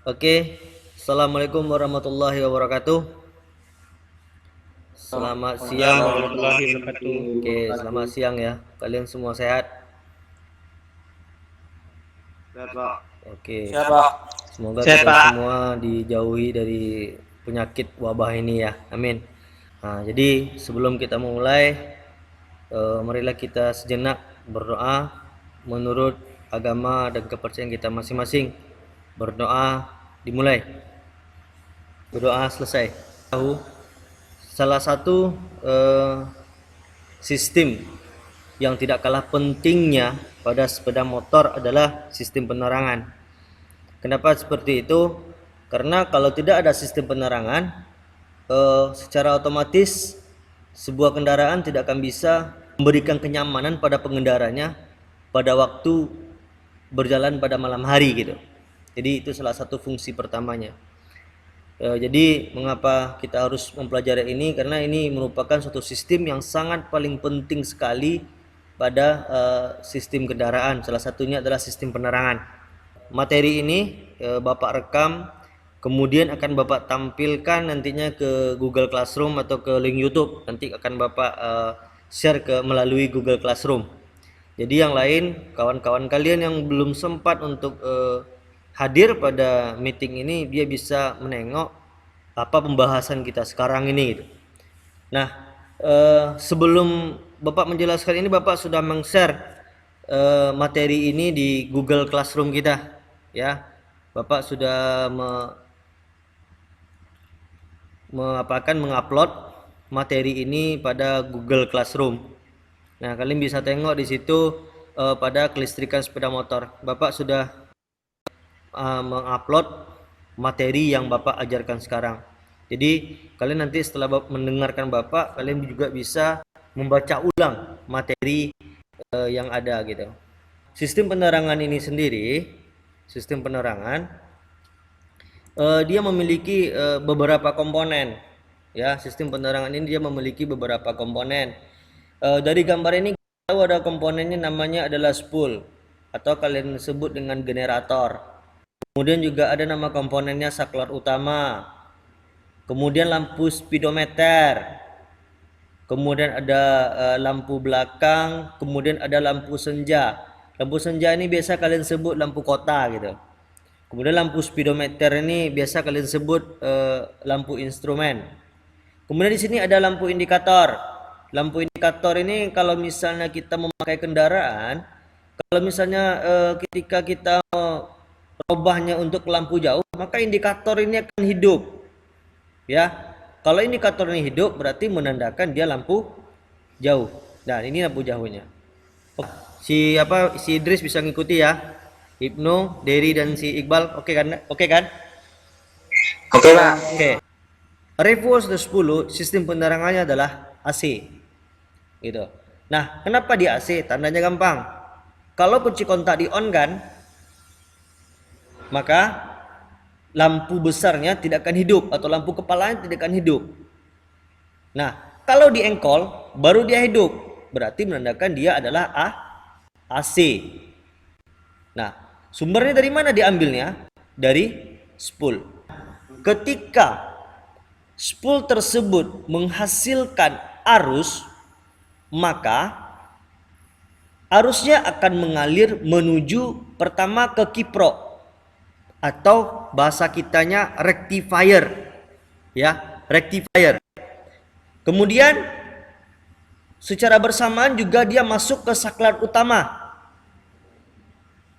Oke, Assalamualaikum warahmatullahi wabarakatuh. Selamat siang. Warahmatullahi wabarakatuh. Oke, selamat siang ya. Kalian semua sehat? Sehat, Pak. Oke, Siap, Pak. semoga Sehat, kita Pak. semua dijauhi dari penyakit wabah ini ya. Amin. Nah, jadi sebelum kita memulai, marilah kita sejenak berdoa menurut agama dan kepercayaan kita masing-masing. Berdoa dimulai. Berdoa selesai. Tahu salah satu sistem yang tidak kalah pentingnya pada sepeda motor adalah sistem penerangan. Kenapa seperti itu? Karena kalau tidak ada sistem penerangan, secara otomatis sebuah kendaraan tidak akan bisa memberikan kenyamanan pada pengendaranya pada waktu berjalan pada malam hari gitu. Jadi itu salah satu fungsi pertamanya. Jadi mengapa kita harus mempelajari ini? Karena ini merupakan suatu sistem yang sangat paling penting sekali pada sistem kendaraan. Salah satunya adalah sistem penerangan. Materi ini Bapak rekam, kemudian akan Bapak tampilkan nantinya ke Google Classroom atau ke link YouTube. Nanti akan Bapak share melalui Google Classroom. Jadi yang lain, kawan-kawan kalian yang belum sempat untuk hadir pada meeting ini, dia bisa menengok apa pembahasan kita sekarang ini gitu. Nah, sebelum Bapak menjelaskan ini, Bapak sudah meng-share materi ini di Google Classroom kita ya. Bapak sudah mengupload materi ini pada Google Classroom. Nah, kalian bisa tengok di situ pada kelistrikan sepeda motor. Bapak sudah mengupload materi yang Bapak ajarkan sekarang. Jadi kalian nanti setelah mendengarkan Bapak, kalian juga bisa membaca ulang materi yang ada gitu. Sistem penerangan ini sendiri, sistem penerangan dia memiliki beberapa komponen. Ya, sistem penerangan ini dia memiliki beberapa komponen. Dari gambar ini kita tahu ada komponennya namanya adalah spool atau kalian sebut dengan generator. Kemudian juga ada nama komponennya saklar utama. Kemudian lampu speedometer. Kemudian ada lampu belakang, kemudian ada lampu senja. Lampu senja ini biasa kalian sebut lampu kota gitu. Kemudian lampu speedometer ini biasa kalian sebut lampu instrumen. Kemudian di sini ada lampu indikator. Lampu indikator ini kalau misalnya kita memakai kendaraan, kalau misalnya ketika kita merubahnya untuk lampu jauh, maka indikator ini akan hidup. Ya, kalau indikator ini hidup berarti menandakan dia lampu jauh. Dan ini lampu jauhnya. Si Idris bisa ngikuti ya. Ibnu, Dery dan si Iqbal, oke kan? Oke kan? Oke, Pak. Oke. Revo 10 sistem penerangannya adalah AC. Gitu. Nah, kenapa di AC? Tandanya gampang. Kalau kunci kontak di on kan, maka lampu besarnya tidak akan hidup atau lampu kepalanya tidak akan hidup. Nah, kalau di engkol baru dia hidup, berarti menandakan dia adalah AC. Nah, sumbernya dari mana diambilnya? Dari spool. Ketika spool tersebut menghasilkan arus, maka arusnya akan mengalir menuju pertama ke kiprok atau bahasa kitanya rectifier. Ya, rectifier. Kemudian secara bersamaan juga dia masuk ke saklar utama.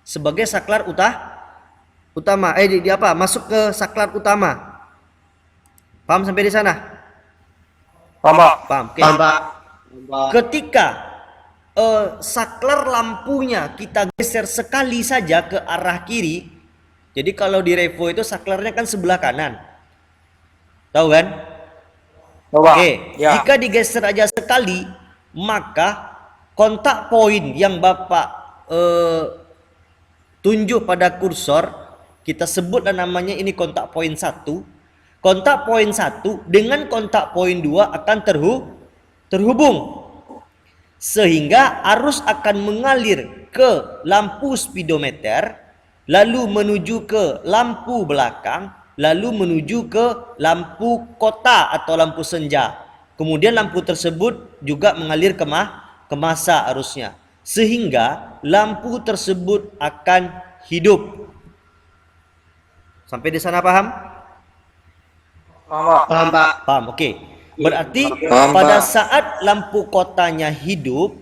Sebagai saklar utama. Masuk ke saklar utama. Paham sampai di sana? Paham, Pak. Paham. Okay. Paham, Pak. Ketika saklar lampunya kita geser sekali saja ke arah kiri, jadi kalau di Revo itu saklarnya kan sebelah kanan, tahu kan? Oke, Ya. jika digeser aja sekali, maka kontak poin yang Bapak tunjuk pada kursor, kita sebutlah namanya ini kontak poin 1. Kontak poin 1 dengan kontak poin 2 akan terhubung. Sehingga arus akan mengalir ke lampu speedometer. lalu menuju ke lampu belakang, lalu menuju ke lampu kota atau lampu senja. Kemudian lampu tersebut juga mengalir ke masa arusnya, sehingga lampu tersebut akan hidup. Sampai di sana paham? Paham, Pak. Paham, Pak. Paham, oke. Berarti Paham, pada Pak. saat lampu kotanya hidup,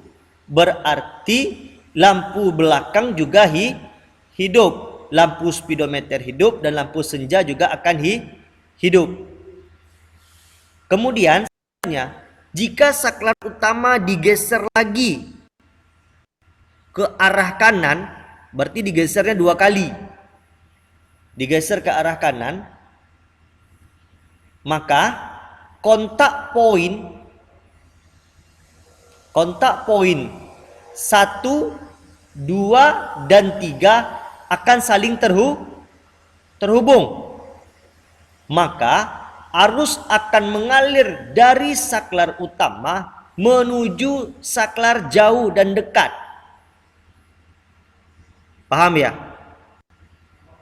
berarti lampu belakang juga hidup. Lampu speedometer hidup dan lampu senja juga akan hidup. Kemudian, jika saklar utama digeser lagi ke arah kanan, berarti digesernya 2 kali. Digeser ke arah kanan, maka kontak poin 1, 2, dan 3 akan saling terhubung. Maka arus akan mengalir dari saklar utama menuju saklar jauh dan dekat. Paham ya?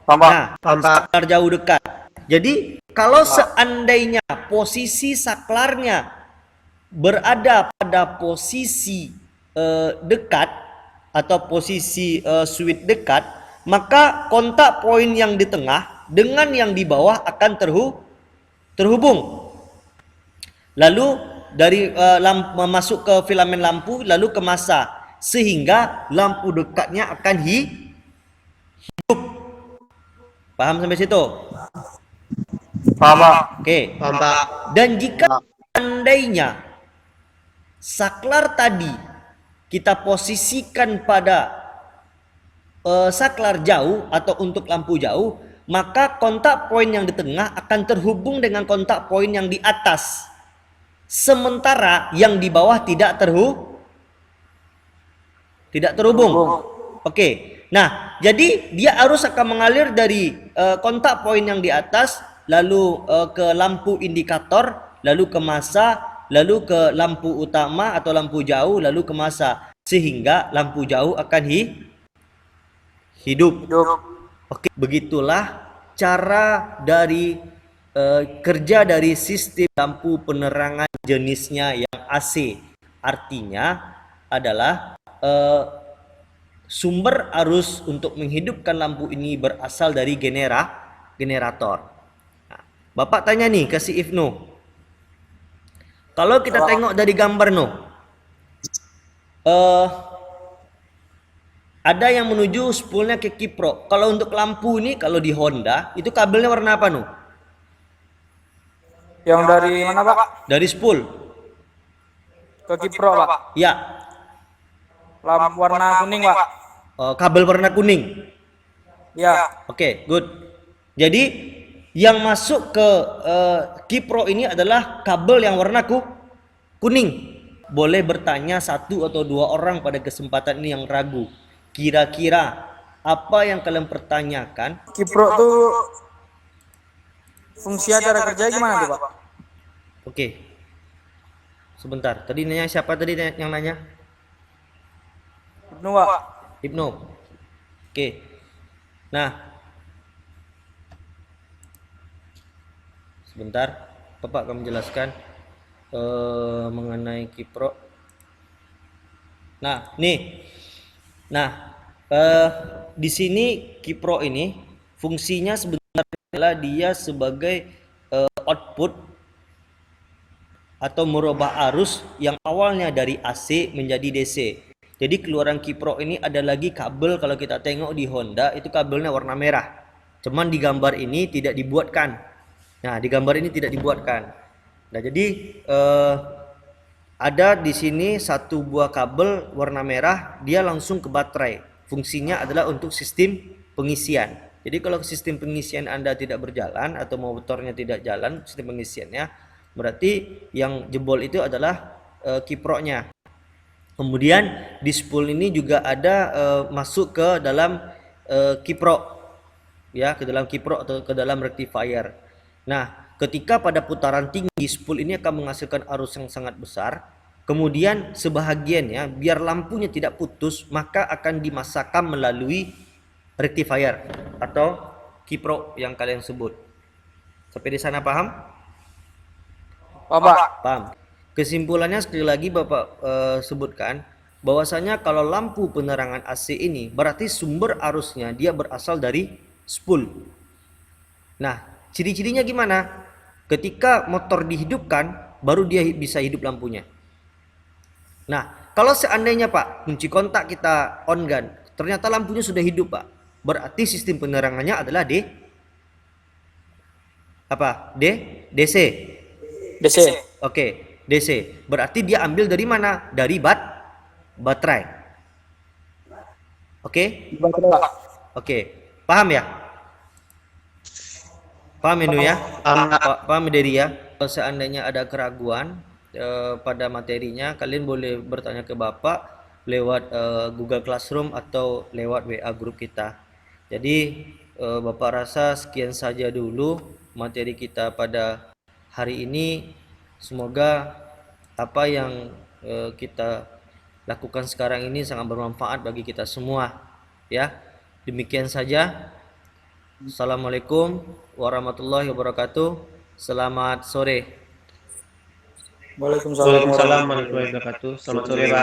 Paham, Pak. Nah, Paham, Pak. saklar jauh dekat. Jadi kalau seandainya posisi saklarnya berada pada posisi dekat atau posisi switch dekat, maka kontak poin yang di tengah dengan yang di bawah akan terhubung. Lalu dari masuk ke filamen lampu, lalu ke massa, sehingga lampu dekatnya akan hidup. Paham sampai situ? Paham, Pak. Oke. Paham, Pak. Dan jika seandainya saklar tadi kita posisikan pada saklar jauh atau untuk lampu jauh, maka kontak poin yang di tengah akan terhubung dengan kontak poin yang di atas, sementara yang di bawah tidak terhubung. Oke. Nah, jadi dia arus akan mengalir dari kontak poin yang di atas, lalu ke lampu indikator, lalu ke massa, lalu ke lampu utama atau lampu jauh, lalu ke massa, sehingga lampu jauh akan hidup. Oke, begitulah cara dari kerja dari sistem lampu penerangan jenisnya yang AC. Artinya adalah sumber arus untuk menghidupkan lampu ini berasal dari generator. Nah, Bapak tanya nih ke si Ibnu, kalau kita tengok dari gambar ada yang menuju spoolnya ke kiprok. Kalau untuk lampu ini, kalau di Honda itu kabelnya warna apa Yang dari mana, Pak? Dari spool. Ke kiprok, Pak. Ya. Lampu warna kuning, Pak. Kabel warna kuning. Ya. Oke, good. Jadi yang masuk ke kiprok ini adalah kabel yang warna kuning. Boleh bertanya 1 atau 2 orang pada kesempatan ini yang ragu. Kira-kira apa yang kalian pertanyakan? Kiprok tuh fungsi cara kerja gimana tuh, Pak? Oke. Sebentar. Tadi nanya siapa tadi yang nanya? Ibnu, Pak. Ibnu. Oke. Nah. Sebentar. Bapak akan menjelaskan mengenai kiprok. Nah, nih. Nah, di sini kiprok ini fungsinya sebenarnya adalah dia sebagai output atau merubah arus yang awalnya dari AC menjadi DC. Jadi keluaran kiprok ini ada lagi kabel, kalau kita tengok di Honda itu kabelnya warna merah. Cuman di gambar ini tidak dibuatkan. Nah, di gambar ini tidak dibuatkan. Nah, jadi ada di sini 1 buah kabel warna merah, dia langsung ke baterai. Fungsinya adalah untuk sistem pengisian. Jadi kalau sistem pengisian Anda tidak berjalan atau motornya tidak jalan sistem pengisiannya, berarti yang jebol itu adalah kiproknya. Kemudian di spool ini juga ada masuk ke dalam kiprok, ya, ke dalam kiprok atau ke dalam rectifier. Nah, ketika pada putaran tinggi spool ini akan menghasilkan arus yang sangat besar. Kemudian sebahagiannya biar lampunya tidak putus, maka akan dimasakkan melalui rectifier atau kiprok yang kalian sebut. Sampai di sana paham? Pak. Paham. Kesimpulannya sekali lagi Bapak sebutkan bahwasanya kalau lampu penerangan AC ini berarti sumber arusnya dia berasal dari spool. Nah, ciri-cirinya gimana? Ketika motor dihidupkan baru dia bisa hidup lampunya. Nah, kalau seandainya Pak kunci kontak kita on kan, ternyata lampunya sudah hidup Pak. Berarti sistem penerangannya adalah DC. DC. Oke, DC. Berarti dia ambil dari mana? Dari baterai. Oke? Pak. Oke. Paham ya? Paham Inu ya? Paham Deri ya? Kalau seandainya ada keraguan pada materinya, kalian boleh bertanya ke Bapak lewat Google Classroom atau lewat WA grup kita. Jadi Bapak rasa sekian saja dulu materi kita pada hari ini. Semoga apa yang kita lakukan sekarang ini sangat bermanfaat bagi kita semua ya. Demikian saja. Assalamualaikum warahmatullahi wabarakatuh. Selamat sore. Waalaikumsalam. Waalaikumsalam warahmatullahi wabarakatuh. Selamat sore, Pak.